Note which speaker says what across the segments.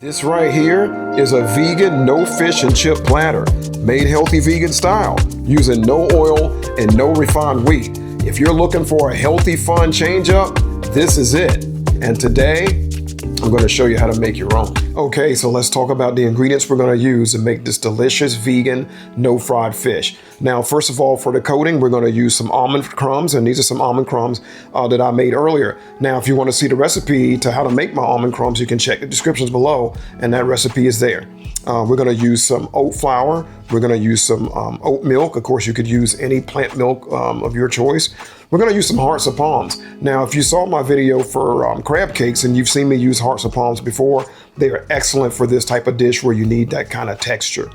Speaker 1: This right here is a vegan no fish and chip platter, made healthy vegan style, using no oil and no refined wheat. If you're looking for a healthy, fun change up, this is it. And today, I'm going to show you how to make your own. Okay, so let's talk about the ingredients we're going to use to make this delicious vegan no fried fish. Now, first of all, for the coating, we're going to use some almond crumbs, and these are some almond crumbs that I made earlier. Now, if you want to see the recipe to how to make my almond crumbs, you can check the descriptions below, and that recipe is there. We're going to use some oat flour. We're going to use some oat milk. Of course, you could use any plant milk of your choice. We're going to use some hearts of palms. Now, if you saw my video for crab cakes and you've seen me use hearts of palms before, they are excellent for this type of dish where you need that kind of texture.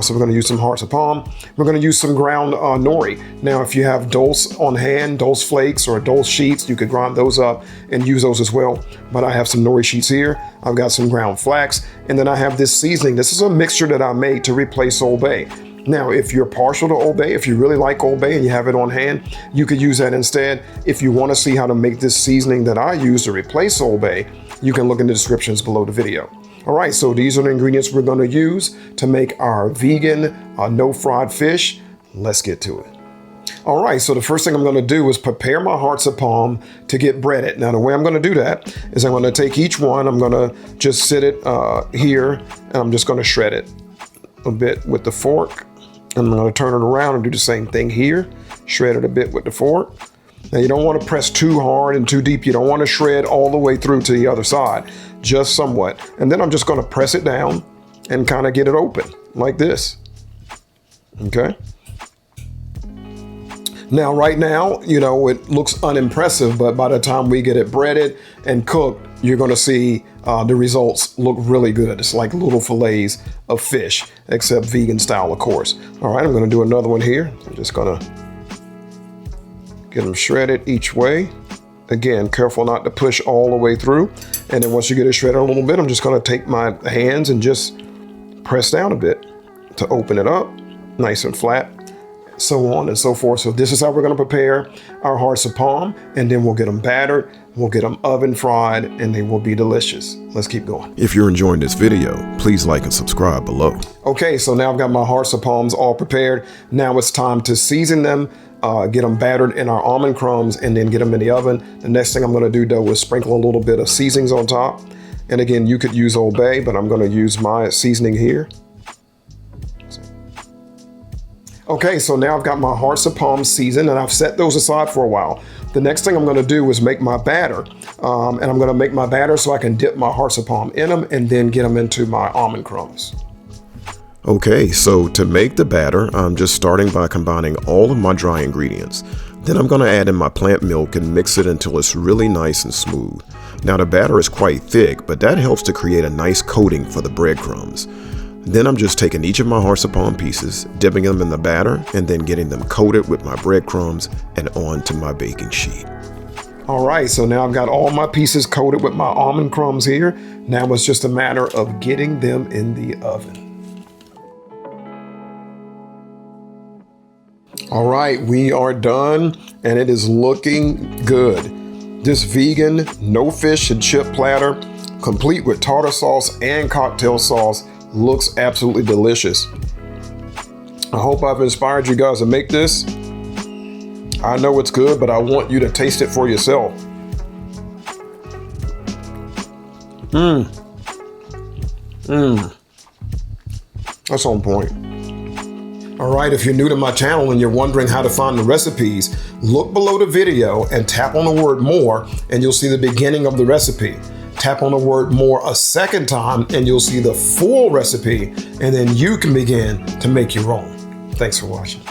Speaker 1: So we're going to use some hearts of palm. We're going to use some ground nori. Now, if you have dulse on hand, dulse flakes or dulse sheets, you could grind those up and use those as well. But I have some nori sheets here. I've got some ground flax. And then I have this seasoning. This is a mixture that I made to replace Old Bay. Now, if you're partial to Old Bay, if you really like Old Bay and you have it on hand, you could use that instead. If you want to see how to make this seasoning that I use to replace Old Bay, you can look in the descriptions below the video. All right, so these are the ingredients we're going to use to make our vegan no fried fish. Let's get to it. All right, so the first thing I'm going to do is prepare my hearts of palm to get breaded. Now, the way I'm going to do that is I'm going to take each one, I'm going to just sit it here, and I'm just going to shred it a bit with the fork. I'm going to turn it around and do the same thing here. Shred it a bit with the fork. Now, you don't want to press too hard and too deep. You don't want to shred all the way through to the other side, just somewhat. And then I'm just going to press it down and kind of get it open like this. Okay. Now, right now, you know, it looks unimpressive, but by the time we get it breaded and cooked, you're going to see the results look really good. It's like little fillets of fish, except vegan style, of course. All right, I'm going to do another one here. I'm just going to get them shredded each way. Again, careful not to push all the way through. And then once you get it shredded a little bit, I'm just going to take my hands and just press down a bit to open it up, nice and flat. So on and so forth. So this is how we're going to prepare our hearts of palm, and then we'll get them battered, we'll get them oven fried, and they will be delicious. Let's keep going.
Speaker 2: If you're enjoying this video, please like and subscribe below.
Speaker 1: Okay, so now I've got my hearts of palms all prepared. Now it's time to season them, get them battered in our almond crumbs, and then get them in the oven. The next thing I'm going to do though is sprinkle a little bit of seasonings on top. And again, you could use Old Bay, but I'm going to use my seasoning here. Okay, so now I've got my hearts of palm seasoned, and I've set those aside for a while. The next thing I'm going to do is make my batter, and I'm going to make my batter so I can dip my hearts of palm in them and then get them into my almond crumbs.
Speaker 2: Okay, so to make the batter, I'm just starting by combining all of my dry ingredients. Then I'm going to add in my plant milk and mix it until it's really nice and smooth. Now the batter is quite thick, but that helps to create a nice coating for the breadcrumbs. Then I'm just taking each of my hearts of palm pieces, dipping them in the batter, and then getting them coated with my breadcrumbs and onto my baking sheet.
Speaker 1: All right, so now I've got all my pieces coated with my almond crumbs here. Now it's just a matter of getting them in the oven. All right, we are done, and it is looking good. This vegan, no fish and chip platter, complete with tartar sauce and cocktail sauce, looks absolutely delicious. I hope I've inspired you guys to make this. I know it's good, but I want you to taste it for yourself. That's on point. All right, if you're new to my channel and you're wondering how to find the recipes, look below the video and tap on the word more, and you'll see the beginning of the recipe. Tap on the word more a second time and you'll see the full recipe, and then you can begin to make your own. Thanks for watching.